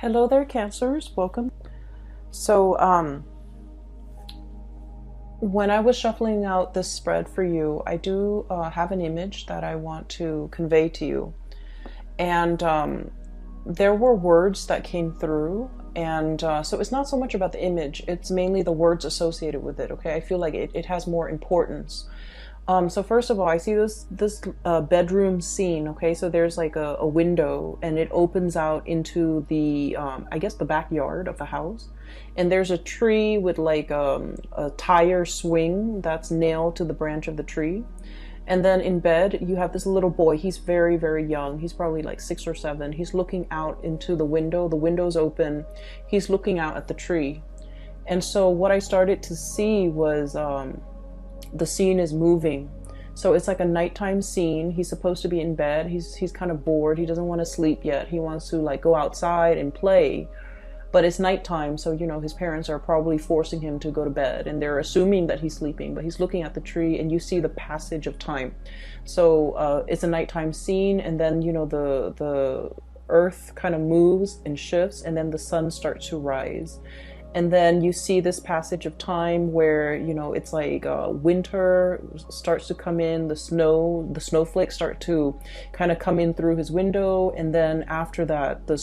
Hello there, Cancers. Welcome. So, when I was shuffling out this spread for you, I do have an image that I want to convey to you. And there were words that came through. And so it's not so much about the image, it's mainly the words associated with it. Okay. I feel like it has more importance. So first of all, I see this bedroom scene. Okay, so there's like a window, and it opens out into the I guess the backyard of the house, and there's a tree with like a tire swing that's nailed to the branch of the tree. And then in bed, you have this little boy. He's very, very young. He's probably like 6 or 7. He's looking out into the window. The window's open. He's looking out at the tree. And so what I started to see was the scene is moving. So it's like a nighttime scene. He's supposed to be in bed. He's kind of bored. He doesn't want to sleep yet. He wants to like go outside and play. But it's nighttime, so his parents are probably forcing him to go to bed, and they're assuming that he's sleeping, but he's looking at the tree, and you see the passage of time. So it's a nighttime scene, and then the earth kind of moves and shifts, and then the sun starts to rise. And then you see this passage of time where it's like winter starts to come in, the snowflakes start to kind of come in through his window, and then after that the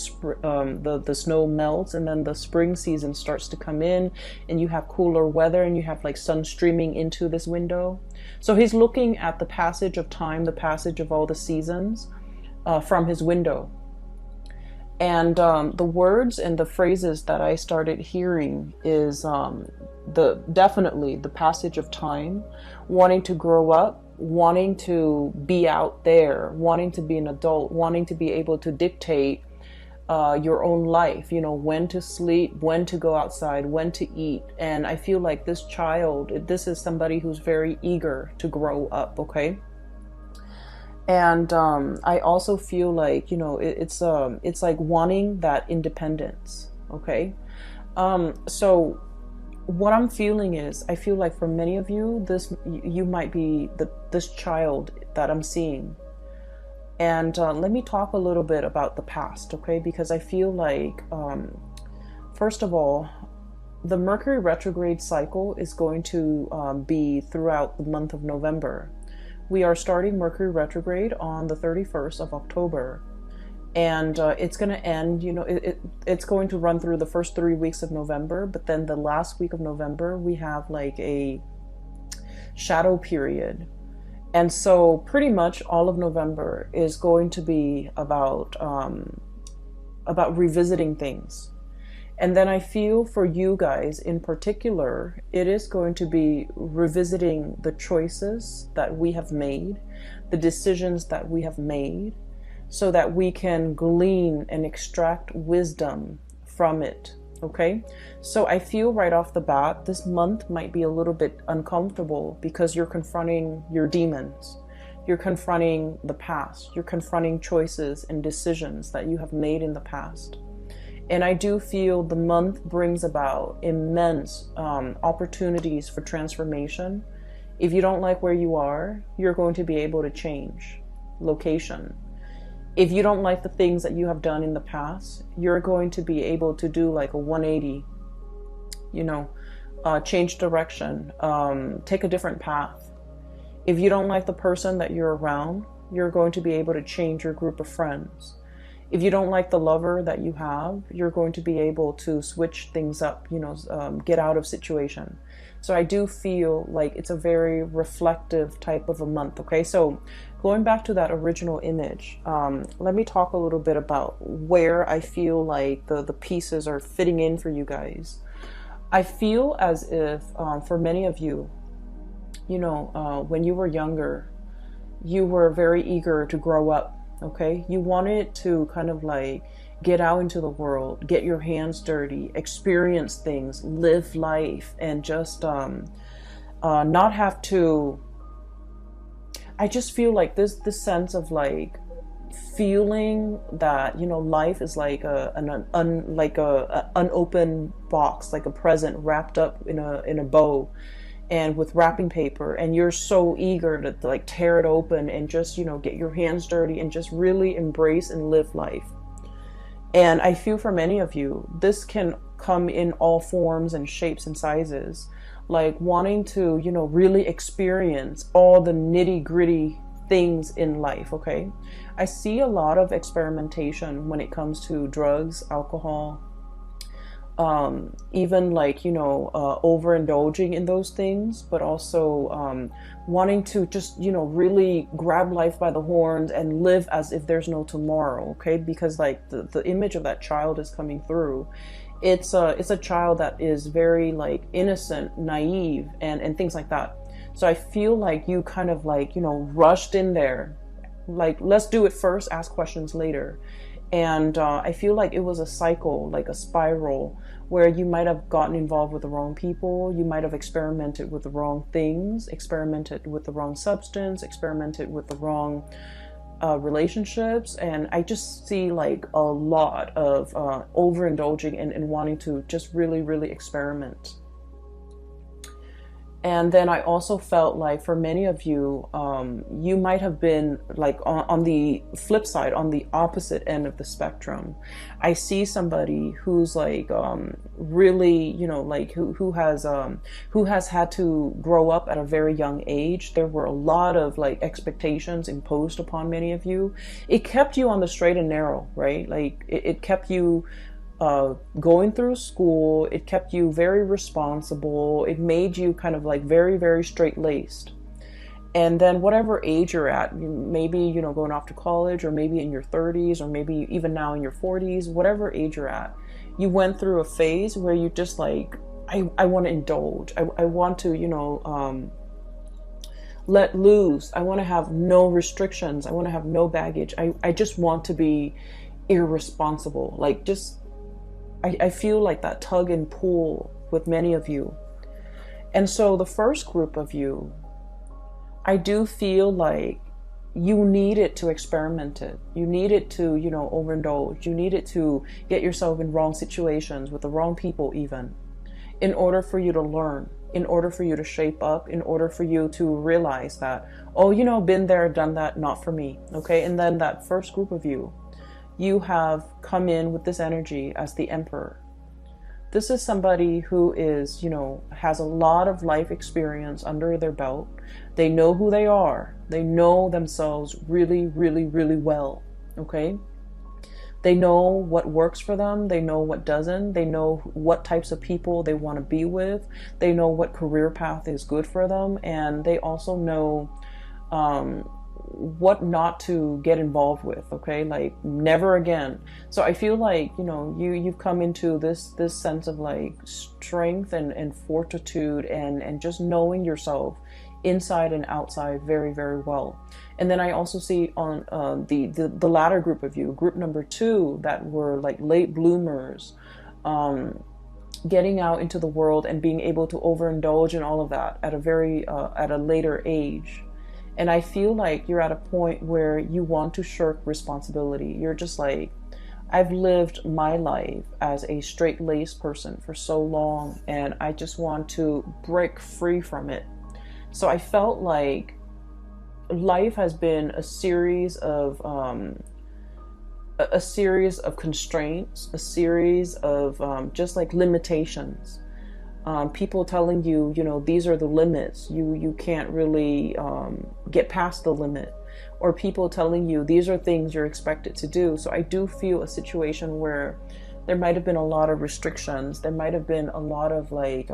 snow melts, and then the spring season starts to come in, and you have cooler weather, and you have like sun streaming into this window. So he's looking at the passage of time, the passage of all the seasons from his window. And the words and the phrases that I started hearing is definitely the passage of time, wanting to grow up, wanting to be out there, wanting to be an adult, wanting to be able to dictate your own life, when to sleep, when to go outside, when to eat. And I feel like this is somebody who's very eager to grow up, okay? And I also feel like it's like wanting that independence. Okay, so what I'm feeling is I feel like for many of you, you might be this child that I'm seeing. And let me talk a little bit about the past, okay? Because I feel like first of all, the Mercury retrograde cycle is going to be throughout the month of November. We are starting Mercury retrograde on the 31st of October, and it's going to end, it's going to run through the first 3 weeks of November, but then the last week of November, we have like a shadow period. And so pretty much all of November is going to be about revisiting things. And then I feel for you guys in particular, it is going to be revisiting the choices that we have made, the decisions that we have made, so that we can glean and extract wisdom from it. Okay? So I feel right off the bat, this month might be a little bit uncomfortable because you're confronting your demons. You're confronting the past. You're confronting choices and decisions that you have made in the past. And I do feel the month brings about immense opportunities for transformation. If you don't like where you are, you're going to be able to change location. If you don't like the things that you have done in the past, you're going to be able to do like a 180, change direction, take a different path. If you don't like the person that you're around, you're going to be able to change your group of friends. If you don't like the lover that you have, you're going to be able to switch things up, get out of situation. So I do feel like it's a very reflective type of a month. Okay, so going back to that original image, let me talk a little bit about where I feel like the pieces are fitting in for you guys. I feel as if for many of you, when you were younger, you were very eager to grow up. Okay, you wanted to kind of like get out into the world, get your hands dirty, experience things, live life, and just not have to. I just feel like this sense of like feeling that life is like an unopened box, like a present wrapped up in a bow, and with wrapping paper, and you're so eager to like tear it open and just get your hands dirty and just really embrace and live life. And I feel for many of you, this can come in all forms and shapes and sizes, like wanting to, really experience all the nitty gritty things in life, okay? I see a lot of experimentation when it comes to drugs, alcohol, even like, overindulging in those things, but also wanting to just, really grab life by the horns and live as if there's no tomorrow, okay? Because like the image of that child is coming through. It's a child that is very like innocent, naive, and things like that. So I feel like you kind of like, rushed in there, like, let's do it first, ask questions later. And I feel like it was a cycle, like a spiral, where you might have gotten involved with the wrong people, you might have experimented with the wrong things, experimented with the wrong substance, experimented with the wrong relationships. And I just see like a lot of overindulging and wanting to just really, really experiment. And then I also felt like for many of you, you might have been like on the flip side, on the opposite end of the spectrum. I see somebody who's like really, like who has had to grow up at a very young age. There were a lot of like expectations imposed upon many of you. It kept you on the straight and narrow, right? Like it kept you going through school. It kept you very responsible. It made you kind of like very, very straight-laced. And then whatever age you're at, maybe, going off to college, or maybe in your 30s, or maybe even now in your 40s, whatever age you're at, you went through a phase where you just like, I want to indulge. I want to, let loose. I want to have no restrictions. I want to have no baggage. I just want to be irresponsible. Like just I feel like that tug and pull with many of you. And so the first group of you, I do feel like you needed to experiment it. You needed to, overindulge. You needed to get yourself in wrong situations with the wrong people even, in order for you to learn, in order for you to shape up, in order for you to realize that, oh, been there, done that, not for me. Okay. And then that first group of you, you have come in with this energy as the Emperor. This is somebody who is, has a lot of life experience under their belt. They know who they are. They know themselves really, really, really well. Okay? They know what works for them. They know what doesn't. They know what types of people they want to be with. They know what career path is good for them. And they also know what not to get involved with, okay? Like never again. So I feel like, you've come into this sense of like strength and fortitude and just knowing yourself inside and outside very, very well. And then I also see on the latter group of you, group number 2, that were like late bloomers, getting out into the world and being able to overindulge in all of that at a very at a later age. And I feel like you're at a point where you want to shirk responsibility. You're just like, I've lived my life as a straight-laced person for so long, and I just want to break free from it. So I felt like life has been a series of constraints, a series of just like limitations. People telling you, these are the limits. You can't really get past the limit. Or people telling you, these are things you're expected to do. So I do feel a situation where there might have been a lot of restrictions. There might have been a lot of like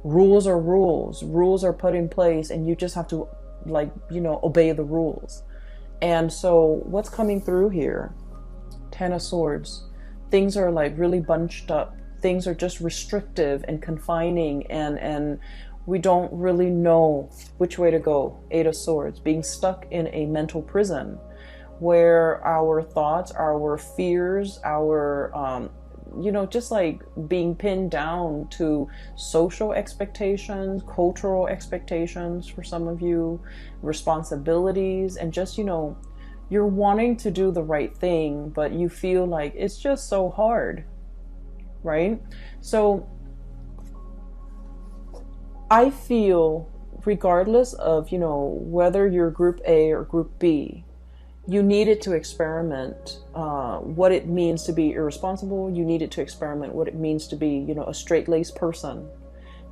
rules are rules. Rules are put in place and you just have to like, obey the rules. And so what's coming through here? 10 of Swords. Things are like really bunched up. Things are just restrictive and confining, and we don't really know which way to go. 8 of Swords, being stuck in a mental prison where our thoughts, our fears, our, just like being pinned down to social expectations, cultural expectations for some of you, responsibilities, and just, you're wanting to do the right thing, but you feel like it's just so hard. Right? So I feel regardless of, whether you're group A or group B, You needed to experiment what it means to be irresponsible. You needed to experiment what it means to be, a straight-laced person,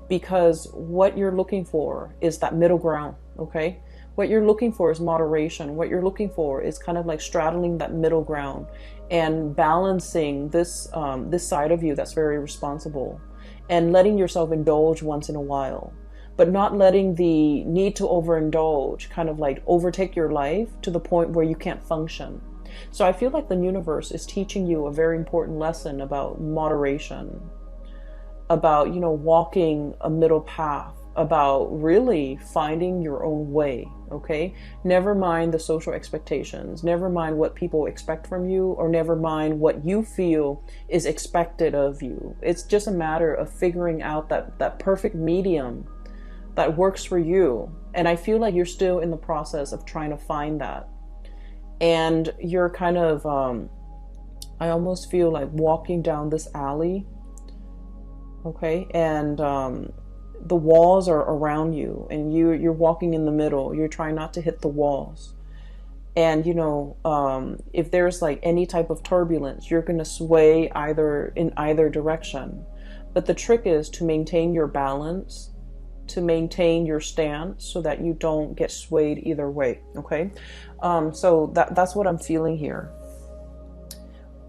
because what you're looking for is that middle ground. Okay, what you're looking for is moderation. What you're looking for is kind of like straddling that middle ground and balancing this side of you that's very responsible, and letting yourself indulge once in a while, but not letting the need to overindulge kind of like overtake your life to the point where you can't function. So I feel like the universe is teaching you a very important lesson about moderation, about, walking a middle path, about really finding your own way. Okay, never mind the social expectations, never mind what people expect from you, or never mind what you feel is expected of you. It's just a matter of figuring out that perfect medium that works for you. And I feel like you're still in the process of trying to find that. And you're kind of, I almost feel like walking down this alley. Okay, and the walls are around you, and you're walking in the middle. You're trying not to hit the walls. And if there's like any type of turbulence, you're going to sway in either direction. But the trick is to maintain your balance, to maintain your stance, so that you don't get swayed either way. Okay, so that's what I'm feeling here.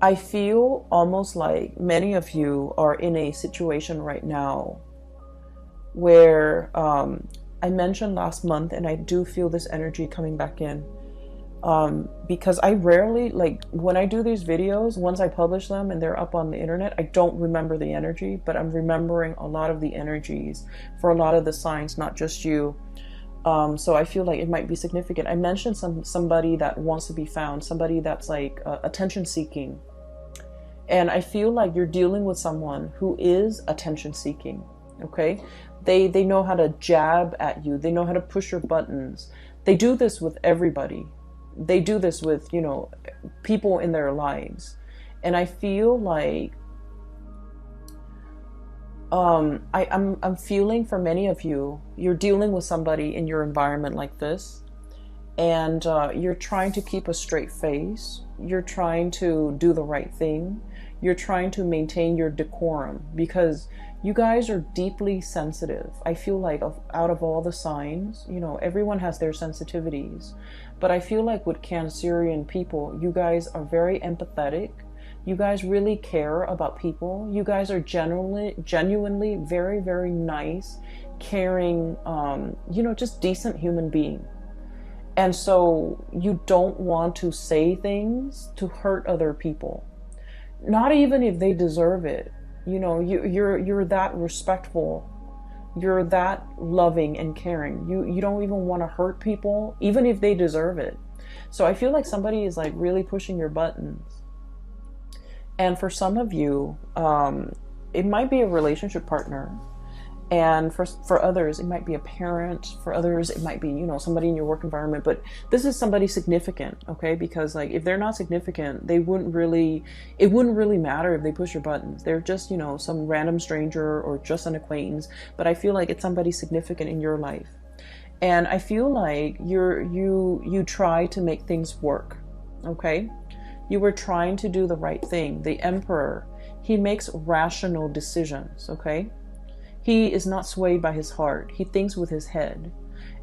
I feel almost like many of you are in a situation right now where I mentioned last month, and I do feel this energy coming back in, because I rarely, like when I do these videos, once I publish them and they're up on the internet, I don't remember the energy, but I'm remembering a lot of the energies for a lot of the signs, not just you. So I feel like it might be significant. I mentioned somebody that wants to be found, somebody that's like attention seeking. And I feel like you're dealing with someone who is attention seeking. Okay, they know how to jab at you. They know how to push your buttons. They do this with everybody. They do this with, people in their lives. And I feel like I'm feeling for many of you, you're dealing with somebody in your environment like this, and you're trying to keep a straight face. You're trying to do the right thing. You're trying to maintain your decorum, because you guys are deeply sensitive. I feel like out of all the signs, everyone has their sensitivities, but I feel like with Cancerian people, you guys are very empathetic. You guys really care about people. You guys are genuinely very, very nice, caring, just decent human being. And so you don't want to say things to hurt other people, not even if they deserve it. You're that respectful. You're that loving and caring. You don't even want to hurt people, even if they deserve it. So I feel like somebody is like really pushing your buttons. And for some of you, it might be a relationship partner. And for others, it might be a parent. For others, it might be, somebody in your work environment. But this is somebody significant, okay? Because like if they're not significant, it wouldn't really matter if they push your buttons. They're just, some random stranger or just an acquaintance. But I feel like it's somebody significant in your life. And I feel like you try to make things work, okay? You were trying to do the right thing. The Emperor, he makes rational decisions, okay? He is not swayed by his heart. He thinks with his head.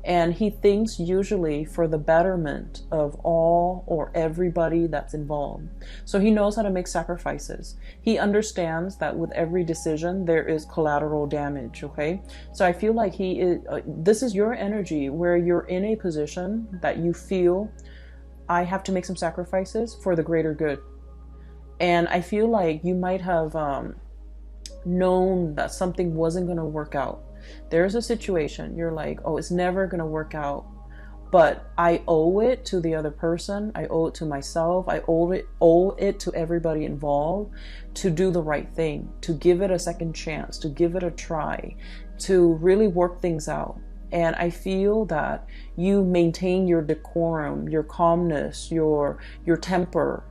And he thinks usually for the betterment of all or everybody that's involved. So he knows how to make sacrifices. He understands that with every decision, there is collateral damage, okay? So I feel like this is your energy where you're in a position that you feel, I have to make some sacrifices for the greater good. And I feel like you might have known that something wasn't going to work out. There's a situation, you're like, oh, it's never going to work out, but I owe it to the other person. I owe it to myself. I owe it to everybody involved to do the right thing, to give it a second chance, to give it a try, to really work things out. And I feel that you maintain your decorum, your calmness, your temper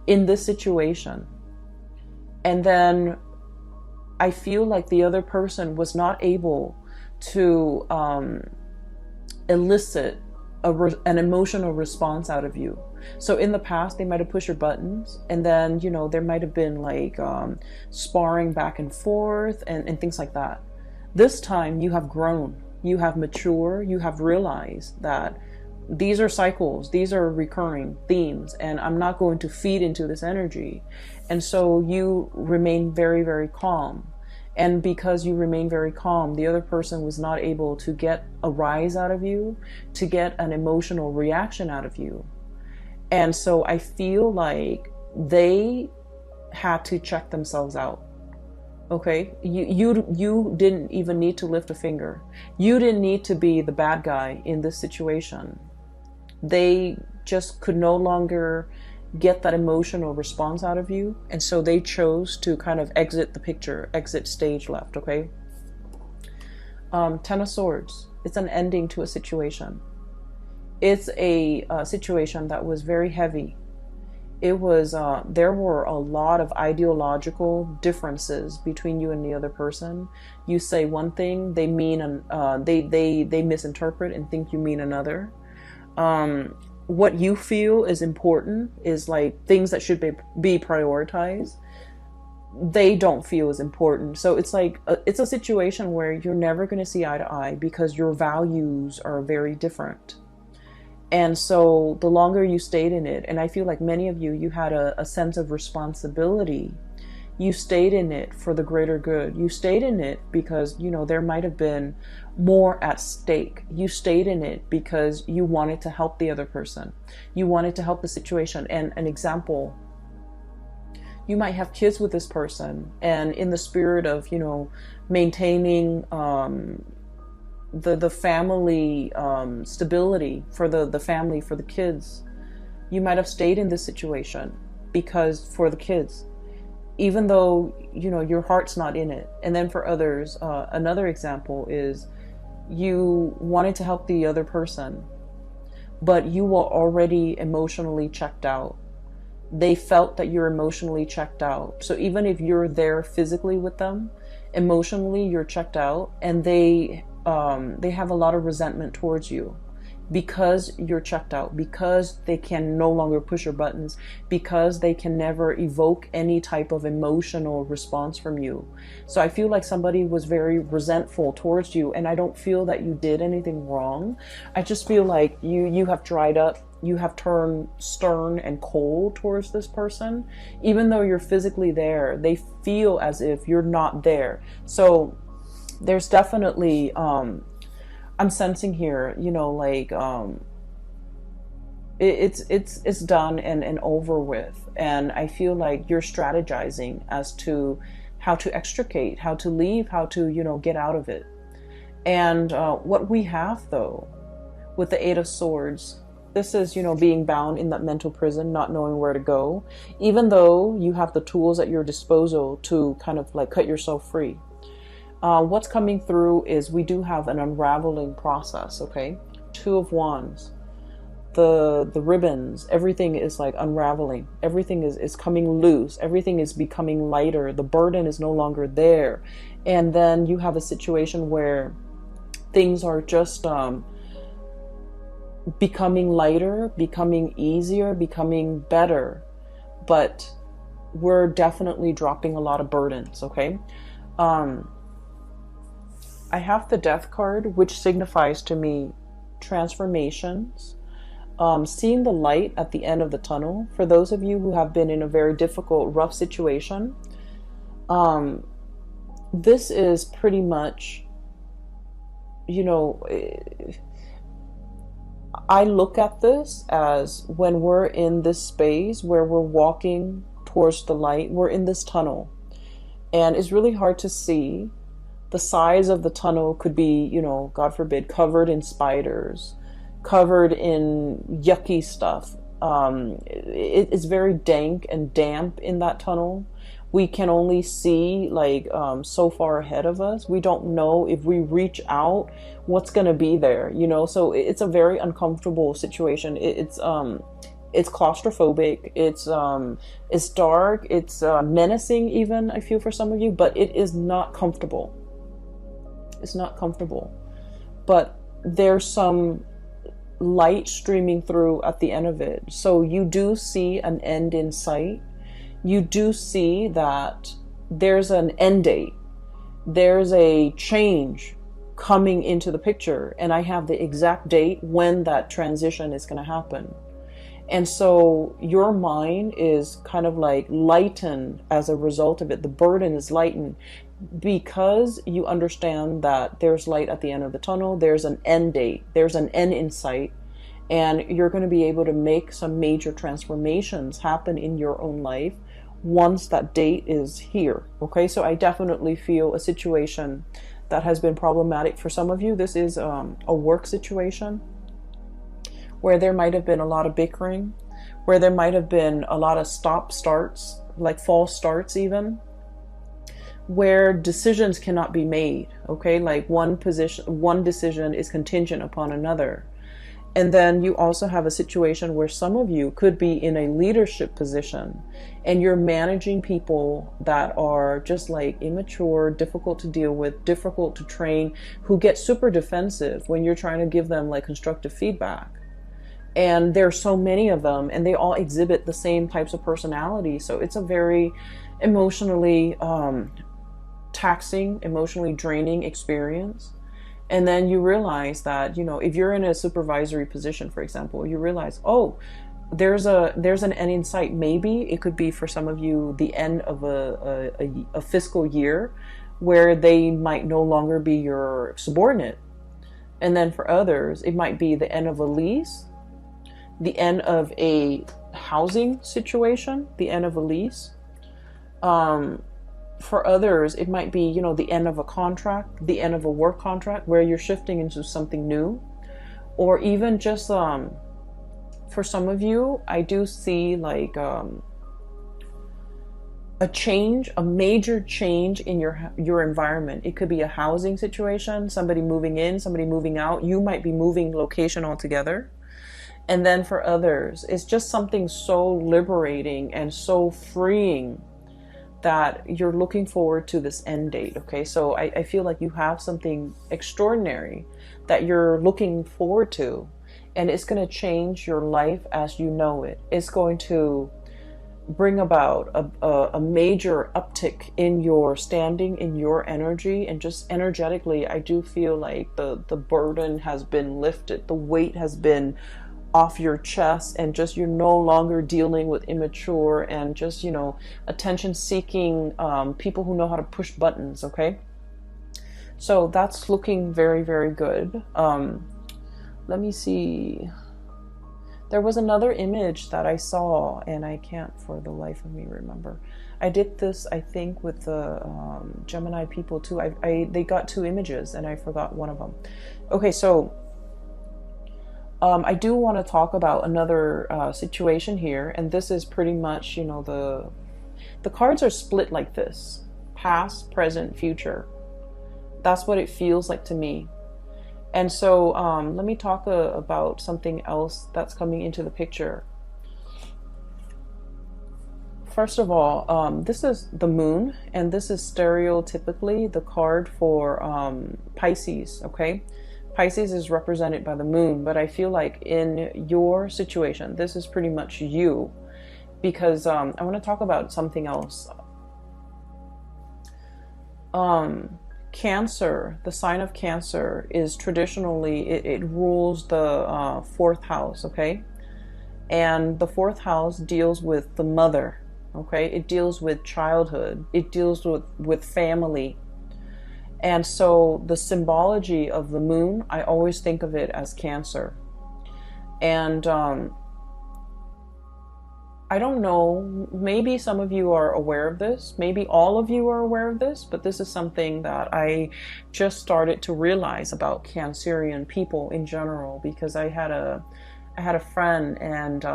in this situation. And then I feel like the other person was not able to elicit an emotional response out of you. So in the past, they might have pushed your buttons, and then, there might have been like sparring back and forth and things like that. This time you have grown, you have matured, you have realized that these are cycles, these are recurring themes, and I'm not going to feed into this energy. And so you remain very, very calm. And because you remain very calm, the other person was not able to get a rise out of you, to get an emotional reaction out of you. And so I feel like they had to check themselves out. Okay, you didn't even need to lift a finger. You didn't need to be the bad guy in this situation. They just could no longer get that emotional response out of you, and so they chose to kind of exit the picture, exit stage left. Okay. Ten of Swords. It's an ending to a situation. It's a situation that was very heavy. It was there were a lot of ideological differences between you and the other person. You say one thing, they mean they misinterpret and think you mean another. What you feel is important is like things that should be prioritized. They don't feel as important. So it's like it's a situation where you're never going to see eye to eye because your values are very different. And so the longer you stayed in it, and I feel like many of you had a sense of responsibility. You stayed in it for the greater good. You stayed in it because, there might have been more at stake. You stayed in it because you wanted to help the other person. You wanted to help the situation. And an example, you might have kids with this person, and in the spirit of, maintaining the family stability for the family, for the kids, you might have stayed in this situation because for the kids, even though your heart's not in it. And then for others, another example is you wanted to help the other person, but you were already emotionally checked out. They felt that you're emotionally checked out. So even if you're there physically with them, emotionally you're checked out, and they have a lot of resentment towards you because you're checked out, because they can no longer push your buttons, because they can never evoke any type of emotional response from you. So I feel like somebody was very resentful towards you, and I don't feel that you did anything wrong. I just feel like you have dried up. You have turned stern and cold towards this person. Even though you're physically there, they feel as if you're not there. So there's definitely I'm sensing here, it's done and over with. And I feel like you're strategizing as to how to extricate, how to leave, how to, get out of it. And what we have, though, with the Eight of Swords, this is, being bound in that mental prison, not knowing where to go, even though you have the tools at your disposal to kind of like cut yourself free. What's coming through is we do have an unraveling process, okay? Two of Wands, the ribbons, everything is like unraveling. Everything is coming loose. Everything is becoming lighter. The burden is no longer there. And then you have a situation where things are just becoming lighter, becoming easier, becoming better. But we're definitely dropping a lot of burdens, okay? I have the Death card, which signifies to me transformations, seeing the light at the end of the tunnel. For those of you who have been in a very difficult, rough situation, this is pretty much, I look at this as when we're in this space where we're walking towards the light, we're in this tunnel, and it's really hard to see. The size of the tunnel could be, God forbid, covered in spiders, covered in yucky stuff. It's very dank and damp in that tunnel. We can only see so far ahead of us. We don't know if we reach out what's going to be there, so it's a very uncomfortable situation. It's claustrophobic. It's dark. It's menacing even, I feel, for some of you, but it is not comfortable. It's not comfortable, but there's some light streaming through at the end of it. So you do see an end in sight. You do see that there's an end date. There's a change coming into the picture, and I have the exact date when that transition is going to happen. And so your mind is kind of like lightened as a result of it. The burden is lightened because you understand that there's light at the end of the tunnel. There's an end date. There's an end in sight. And you're going to be able to make some major transformations happen in your own life once that date is here. Okay, so I definitely feel a situation that has been problematic for some of you. This is a work situation where there might have been a lot of bickering, where there might have been a lot of stop starts, like false starts even, where decisions cannot be made. Okay, like one decision is contingent upon another. And then you also have a situation where some of you could be in a leadership position and you're managing people that are just like immature, difficult to deal with, difficult to train, who get super defensive when you're trying to give them like constructive feedback. And there's so many of them and they all exhibit the same types of personality. So it's a very emotionally taxing, emotionally draining experience. And then you realize that, you know, if you're in a supervisory position, for example, you realize, oh, there's an end in sight. Maybe it could be for some of you the end of a fiscal year where they might no longer be your subordinate. And then for others, it might be the end of a lease, the end of a housing situation, the end of a lease. For others, it might be, you know, the end of a contract, the end of a work contract where you're shifting into something new. Or even just, for some of you, I do see like a change, a major change in your environment. It could be a housing situation, somebody moving in, somebody moving out. You might be moving location altogether. And then for others, it's just something so liberating and so freeing that you're looking forward to this end date. Okay, so I feel like you have something extraordinary that you're looking forward to, and it's going to change your life as you know it. It's going to bring about a major uptick in your standing, in your energy, and just energetically, I do feel like the burden has been lifted, the weight has been off your chest, and just you're no longer dealing with immature and just, you know, attention seeking people who know how to push buttons. Okay, so that's looking very, very good. Let me see. There was another image that I saw and I can't for the life of me remember. I did this, I think, with the Gemini people too. They got two images and I forgot one of them. Okay, so I do want to talk about another situation here, and this is pretty much, you know, the cards are split like this: past, present, future. That's what it feels like to me. And so let me talk about something else that's coming into the picture. First of all, this is the moon, and this is stereotypically the card for Pisces. Okay, Pisces is represented by the moon, but I feel like in your situation, this is pretty much you, because I want to talk about something else. Cancer, the sign of Cancer is traditionally, it rules the fourth house, okay? And the fourth house deals with the mother, okay? It deals with childhood. It deals with family. And so the symbology of the moon, I always think of it as Cancer. And I don't know, maybe some of you are aware of this, maybe all of you are aware of this, but this is something that I just started to realize about Cancerian people in general, because I had a friend, and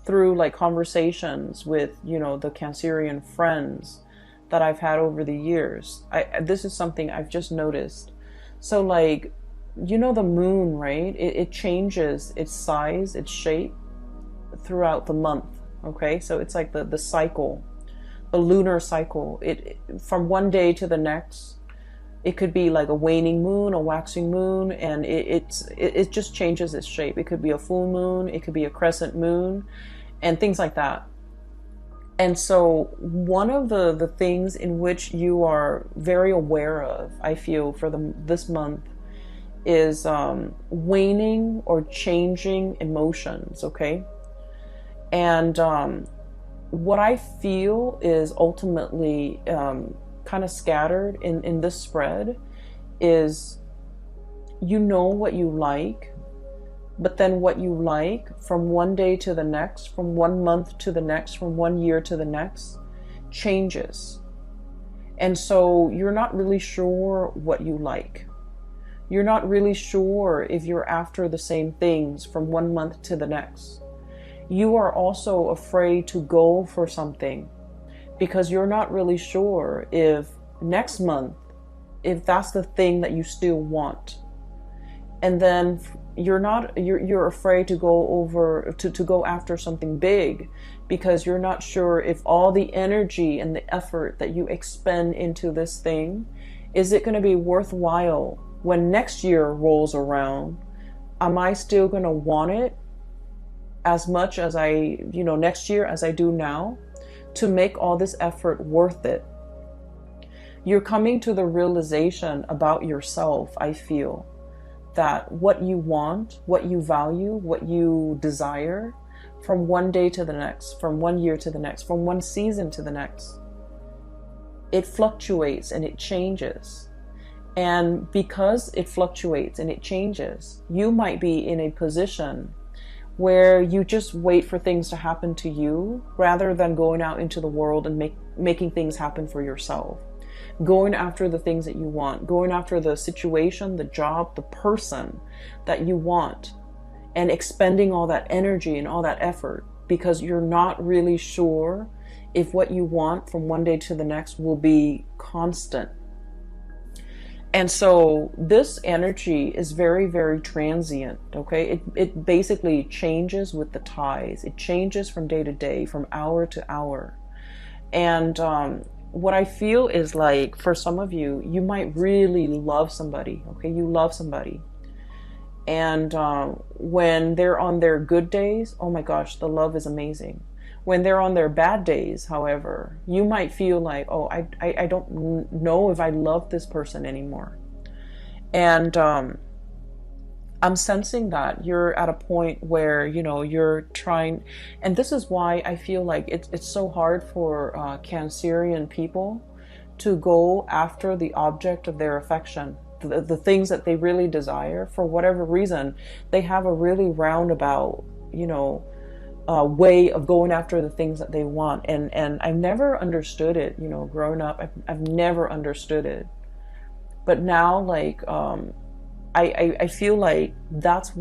through like conversations with, you know, the Cancerian friends that I've had over the years, this is something I've just noticed. So like, you know, the moon, right? It changes its size, its shape throughout the month. Okay, so it's like the cycle, the lunar cycle. It from one day to the next, It could be like a waning moon, a waxing moon, and it just changes its shape. It could be a full moon, it could be a crescent moon, and things like that. And so one of the things in which you are very aware of, I feel, for this month is waning or changing emotions, okay? And what I feel is ultimately kind of scattered in this spread is, you know what you like, but then what you like from one day to the next, from 1 month to the next, from 1 year to the next, changes. And so you're not really sure what you like. You're not really sure if you're after the same things from 1 month to the next. You are also afraid to go for something because you're not really sure if next month, if that's the thing that you still want. And then you're afraid to go after something big because you're not sure if all the energy and the effort that you expend into this thing, is it going to be worthwhile when next year rolls around? Am I still going to want it as much as next year as I do now, to make all this effort worth it? You're coming to the realization about yourself, I feel, that what you want, what you value, what you desire, from one day to the next, from 1 year to the next, from one season to the next, it fluctuates and it changes. And because it fluctuates and it changes, you might be in a position where you just wait for things to happen to you rather than going out into the world and making things happen for yourself. Going after the things that you want, going after the situation, the job, the person that you want, and expending all that energy and all that effort because you're not really sure if what you want from one day to the next will be constant. And so this energy is very, very transient, okay? It basically changes with the tides. It changes from day to day, from hour to hour. And what I feel is like, for some of you, you might really love somebody, okay? You love somebody. And when they're on their good days, oh my gosh, the love is amazing. When they're on their bad days, however, you might feel like, oh, I don't know if I love this person anymore. And I'm sensing that you're at a point where, you're trying, and this is why I feel like it's so hard for Cancerian people to go after the object of their affection, the things that they really desire. For whatever reason, they have a really roundabout, way of going after the things that they want. And I've never understood it, growing up, I've never understood it. But now, like, I feel like that's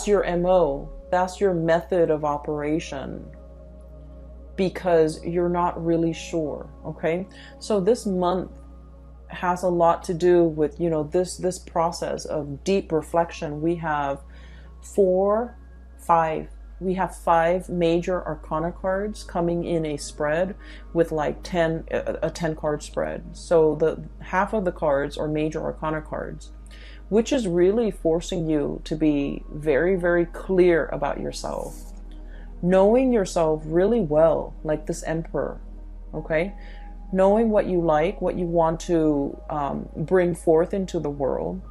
your MO, that's your method of operation, because you're not really sure, okay? So this month has a lot to do with, this process of deep reflection. We have we have 5 major arcana cards coming in a spread with like a 10 card spread. So the half of the cards are major arcana cards, which is really forcing you to be very, very clear about yourself, knowing yourself really well, like this Emperor, okay? Knowing what you like, what you want to bring forth into the world,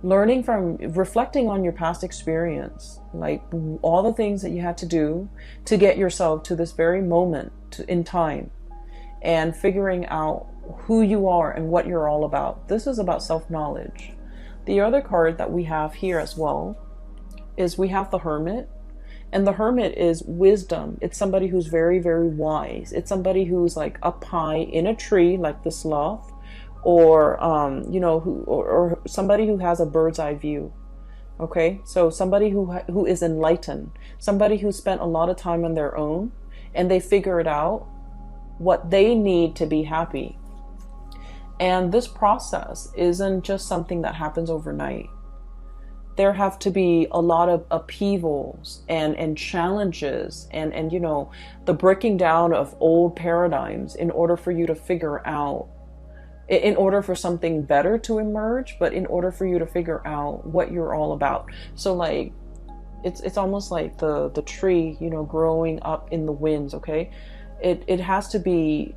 reflecting on your past experience, like all the things that you had to do to get yourself to this very moment in time, and figuring out who you are and what you're all about. This is about self-knowledge. The other card that we have here as well is we have the Hermit. And the Hermit is wisdom. It's somebody who's very, very wise. It's somebody who's like up high in a tree, like the sloth, or or somebody who has a bird's eye view. Okay, so somebody who is enlightened, somebody who spent a lot of time on their own, and they figured out what they need to be happy. And this process isn't just something that happens overnight. there have to be a lot of upheavals and challenges and you know, the breaking down of old paradigms in order for you to figure out, in order for something better to emerge, but in order for you to figure out what you're all about. So like, it's almost like the tree, you know, growing up in the winds. Okay, it has to be,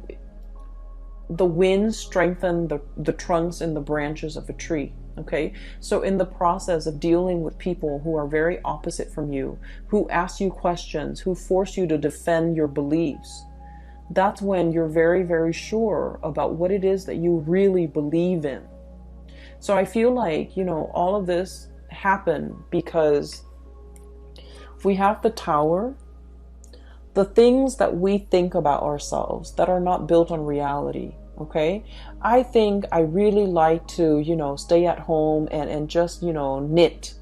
the winds strengthen the trunks and the branches of a tree. Okay, so in the process of dealing with people who are very opposite from you, who ask you questions, who force you to defend your beliefs, that's when you're very, very sure about what it is that you really believe in. So I feel like, you know, all of this happened because we have the Tower, the things that we think about ourselves that are not built on reality. Okay, I think I really like to, you know, stay at home and just, you know, knit.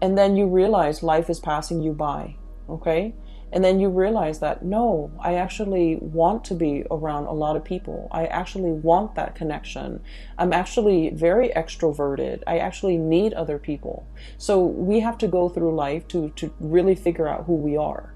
And then you realize life is passing you by. Okay, and then you realize that no, I actually want to be around a lot of people. I actually want that connection. I'm actually very extroverted. I actually need other people. So we have to go through life to really figure out who we are.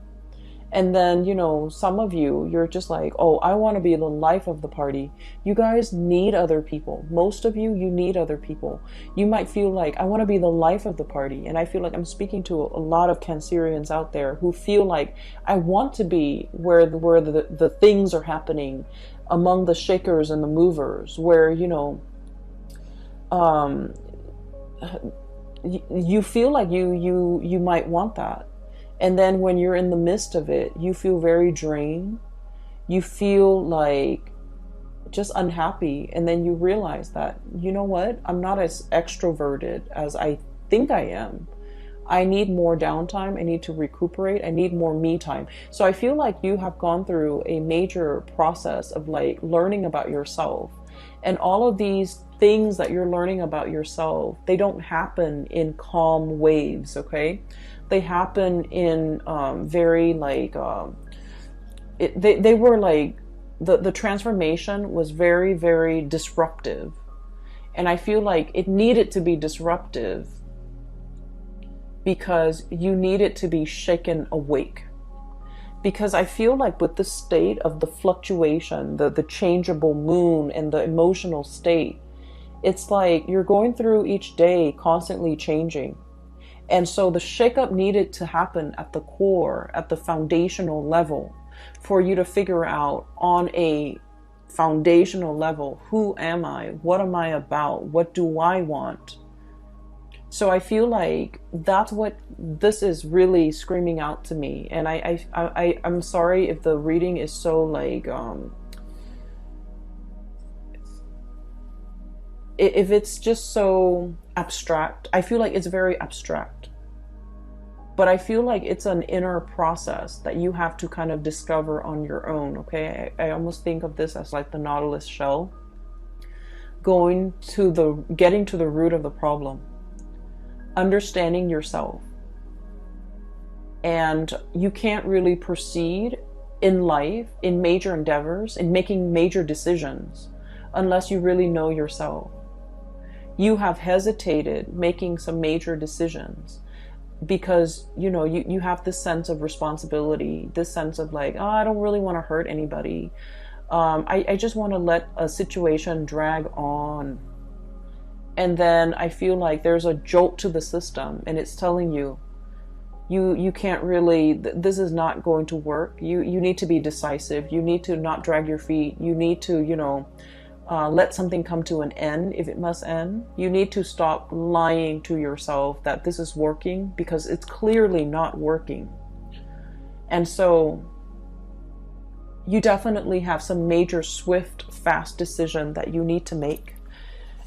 And then, you know, some of you, you're just like, oh, I want to be the life of the party. You guys need other people. Most of you, you need other people. You might feel like, I want to be the life of the party. And I feel like I'm speaking to a lot of Cancerians out there who feel like, I want to be where the things are happening, among the shakers and the movers, where, you know, you feel like you might want that. And then when you're in the midst of it, you feel very drained. You feel like just unhappy. And then you realize that, you know what? I'm not as extroverted as I think I am. I need more downtime. I need to recuperate. I need more me time. So I feel like you have gone through a major process of like learning about yourself. And all of these things that you're learning about yourself, they don't happen in calm waves, okay? They happen in very like, they were like, the transformation was very, very disruptive. And I feel like it needed to be disruptive because you needed to be shaken awake. Because I feel like with the state of the fluctuation, the changeable moon and the emotional state, it's like you're going through each day constantly changing. And so the shakeup needed to happen at the core, at the foundational level, for you to figure out on a foundational level, who am I? What am I about? What do I want? So I feel like that's what this is really screaming out to me. And I'm sorry if the reading is so like, if it's just so abstract. I feel like it's very abstract. But I feel like it's an inner process that you have to kind of discover on your own, okay? I almost think of this as like the Nautilus shell. Getting to the root of the problem. Understanding yourself. And you can't really proceed in life, in major endeavors, in making major decisions, unless you really know yourself. You have hesitated making some major decisions because, you know, you have this sense of responsibility, this sense of like, oh, I don't really want to hurt anybody. I just want to let a situation drag on. And then I feel like there's a jolt to the system and it's telling you, you can't really, this is not going to work. You need to be decisive. You need to not drag your feet. You need to, you know, let something come to an end if it must end. You need to stop lying to yourself that this is working because it's clearly not working. And so you definitely have some major, swift, fast decision that you need to make.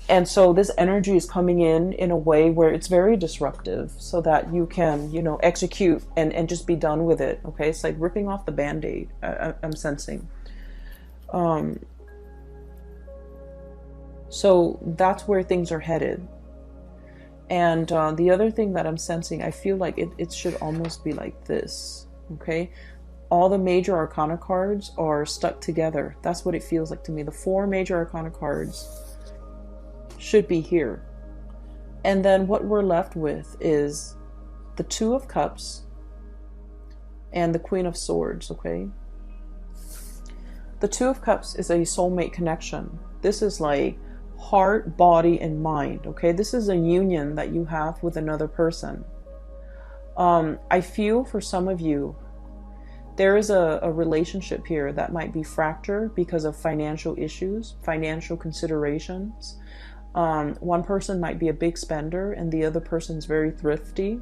And so this energy is coming in a way where it's very disruptive so that you can, you know, execute and just be done with it. Okay. It's like ripping off the Band-Aid. I'm sensing. So that's where things are headed. And the other thing that I'm sensing, I feel like it should almost be like this. Okay. All the major arcana cards are stuck together. That's what it feels like to me. The 4 major arcana cards should be here. And then what we're left with is the Two of Cups and the Queen of Swords, okay? The Two of Cups is a soulmate connection. This is like heart, body, and mind, okay? This is a union that you have with another person. I feel for some of you, there is a relationship here that might be fractured because of financial issues, financial considerations. One person might be a big spender and the other person's very thrifty.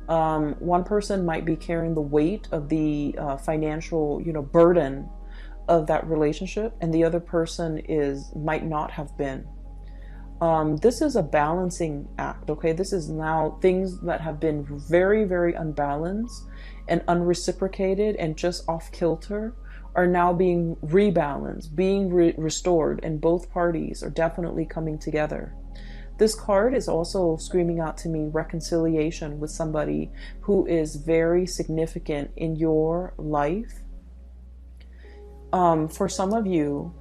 One person might be carrying the weight of the financial, burden of that relationship, and the other person might not have been. This is a balancing act, okay? This is now things that have been very, very unbalanced and unreciprocated and just off kilter are now being rebalanced, being restored, and both parties are definitely coming together. This card is also screaming out to me reconciliation with somebody who is very significant in your life. For some of you,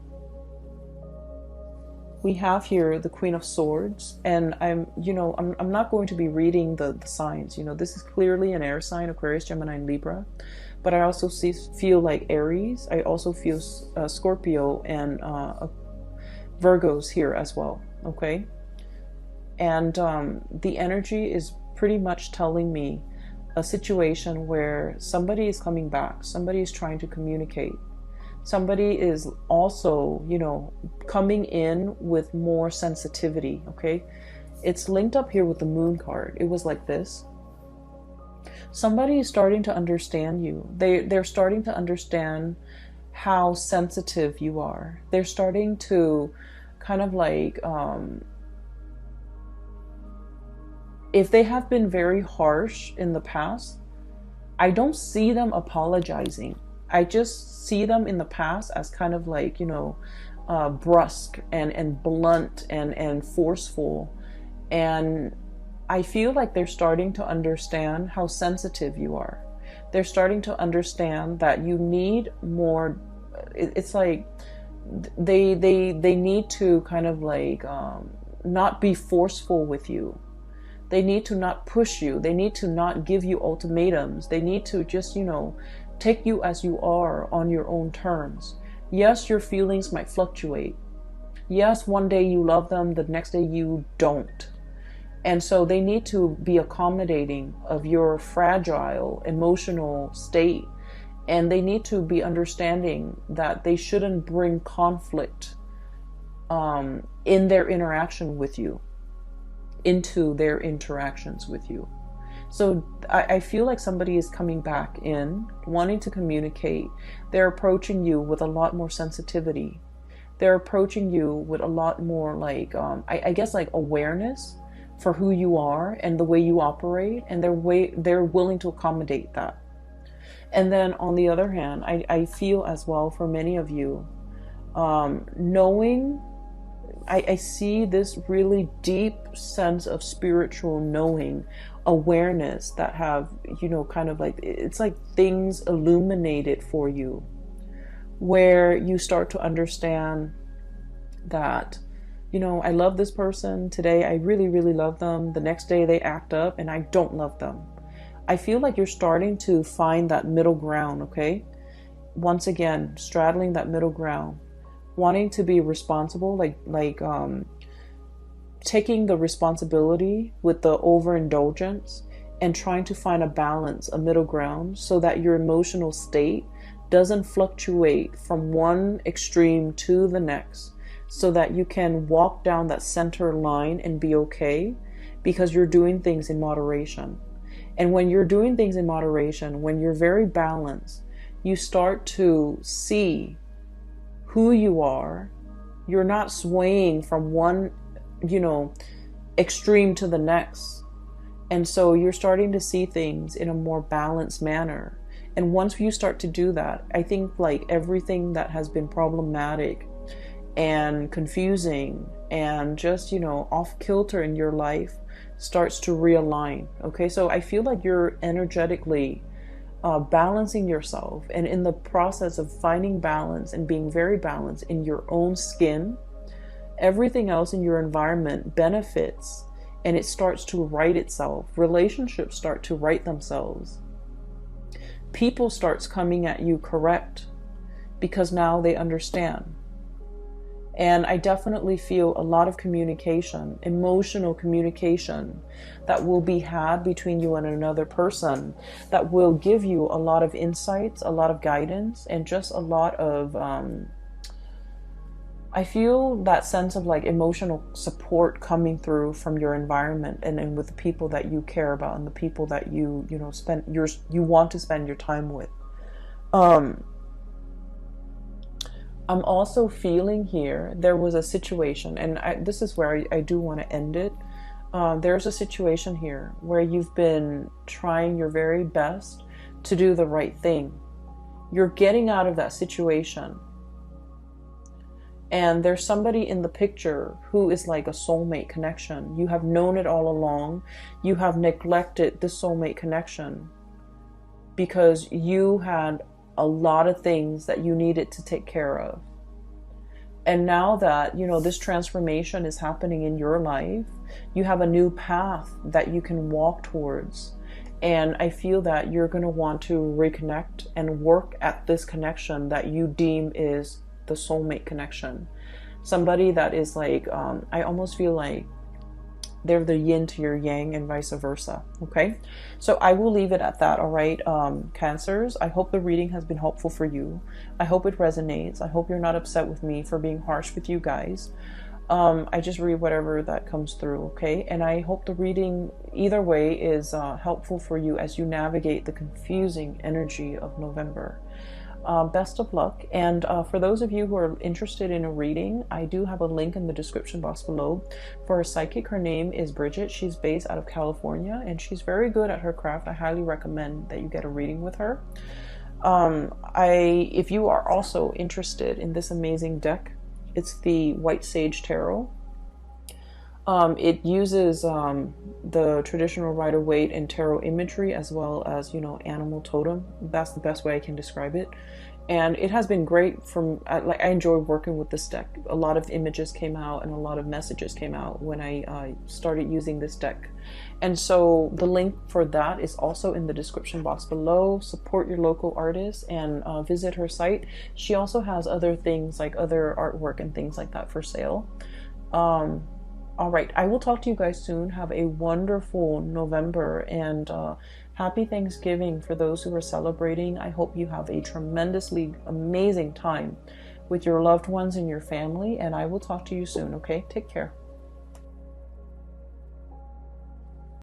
we have here the Queen of Swords, and I'm not going to be reading the signs. This is clearly an air sign, Aquarius, Gemini, and Libra. But I also feel like Aries. I also feel Scorpio and Virgos here as well, okay? And the energy is pretty much telling me a situation where somebody is coming back, somebody is trying to communicate. Somebody is also, coming in with more sensitivity, okay? It's linked up here with the Moon card. It was like this. Somebody is starting to understand you. They're starting to understand how sensitive you are. They're starting to kind of like, if they have been very harsh in the past, I don't see them apologizing. I just see them in the past as kind of like, brusque and blunt and forceful. And I feel like they're starting to understand how sensitive you are. They're starting to understand that you need more. It's like they need to kind of like not be forceful with you. They need to not push you. They need to not give you ultimatums. They need to just, take you as you are on your own terms. Yes, your feelings might fluctuate. Yes, one day you love them, the next day you don't. And so they need to be accommodating of your fragile emotional state. And they need to be understanding that they shouldn't bring conflict in their interaction with you, into their interactions with you. So I feel like somebody is coming back in, wanting to communicate. They're approaching you with a lot more sensitivity. They're approaching you with a lot more like, I guess like awareness for who you are and the way you operate. And they're willing to accommodate that. And then on the other hand, I feel as well for many of you, knowing, I see this really deep sense of spiritual knowing, awareness that have, kind of like, it's like things illuminated for you, where you start to understand that, I love this person today. I really, really love them. The next day they act up and I don't love them. I feel like you're starting to find that middle ground, okay? Once again, straddling that middle ground, wanting to be responsible, like taking the responsibility with the overindulgence and trying to find a balance, a middle ground, so that your emotional state doesn't fluctuate from one extreme to the next, so that you can walk down that center line and be okay, because you're doing things in moderation. And when you're doing things in moderation, when you're very balanced, you start to see who you are. You're not swaying from one extreme to the next. And so you're starting to see things in a more balanced manner. And once you start to do that, I think like everything that has been problematic and confusing and just, off kilter in your life starts to realign. Okay, so I feel like you're energetically balancing yourself, and in the process of finding balance and being very balanced in your own skin, everything else in your environment benefits and it starts to right itself. Relationships start to right themselves. People starts coming at you correct because now they understand. And I definitely feel a lot of communication, emotional communication, that will be had between you and another person, that will give you a lot of insights, a lot of guidance, and just a lot of, I feel that sense of like emotional support coming through from your environment, and with the people that you care about and the people that you want to spend your time with. I'm also feeling here, there was a situation, and this is where I do want to end it. There's a situation here where you've been trying your very best to do the right thing. You're getting out of that situation. And there's somebody in the picture who is like a soulmate connection. You have known it all along. You have neglected the soulmate connection because you had a lot of things that you needed to take care of. And now that, this transformation is happening in your life, you have a new path that you can walk towards. And I feel that you're going to want to reconnect and work at this connection that you deem is the soulmate connection. Somebody that is like, I almost feel like they're the yin to your yang and vice versa. Okay, so I will leave it at that. All right, Cancers, I hope the reading has been helpful for you. I hope it resonates. I hope you're not upset with me for being harsh with you guys. I just read whatever that comes through. Okay, and I hope the reading either way is helpful for you as you navigate the confusing energy of November. Best of luck. And for those of you who are interested in a reading, I do have a link in the description box below for a psychic. Her name is Bridget. She's based out of California and she's very good at her craft. I highly recommend that you get a reading with her. If you are also interested in this amazing deck, it's the White Sage Tarot. It uses the traditional Rider-Waite and tarot imagery as well as, animal totem. That's the best way I can describe it. And it has been great I enjoy working with this deck. A lot of images came out and a lot of messages came out when I started using this deck. And so the link for that is also in the description box below. Support your local artist and visit her site. She also has other things like other artwork and things like that for sale. All right, I will talk to you guys soon. Have a wonderful November and happy Thanksgiving for those who are celebrating. I hope you have a tremendously amazing time with your loved ones and your family, and I will talk to you soon, okay? Take care.